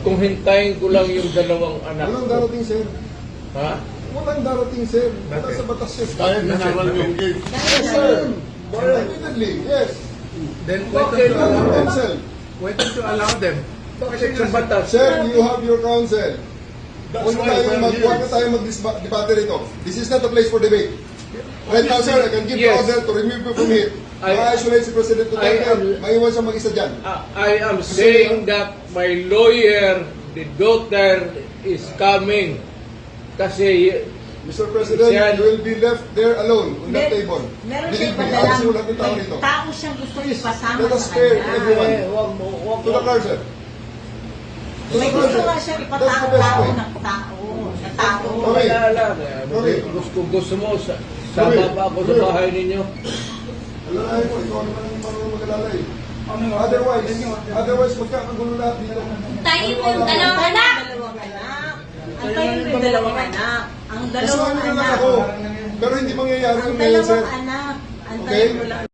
kung hintayin ko lang yung dalawang anak Walang ko. darating, sir. Ha? Walang darating, sir. Wala sa batas, sir. Kahit nangaral yung gate. Yes, sir. Admittedly, yes. Then why Okay, don't you allow them? Counsel. Why don't you allow them? Bakit sa batas? Sir, you have your counsel. That's Huwag why na tayo mag-debate rito. This is not a place for debate. Right now, sir, I can give the Yes. order to remove you from here. Ma-isolate si President Duterte. Maiwan siya mag-isa dyan. I am saying that my lawyer, the daughter, is coming. Kasi Mr. President, Yan. you will be left there alone on that table. Meron Believe siyang me, alis mo lahat ng tao may rito. tao siyang gusto ipasama Let us sa spare kanya. everyone. wag To the car, sir. To May the car, gusto sir. nga siya That's the best ipatao way. ng tao. Sa tao. Okay. wala lang. Okay. Gusto mo, sama pa ako sa bahay ninyo. Alalahin mo, ikaw naman ang marunong mag-alalay. Otherwise, magkakagulo lahat dito. Tayo mo yung dalawang anak. Dalawang anak. Antayin mo yung dalawang anak. Ang dalawang Kasama na lang anak. ako. Pero hindi mangyayari Ang yung ngayon, sir. dalawang anak. Okay? Antayin mo lang.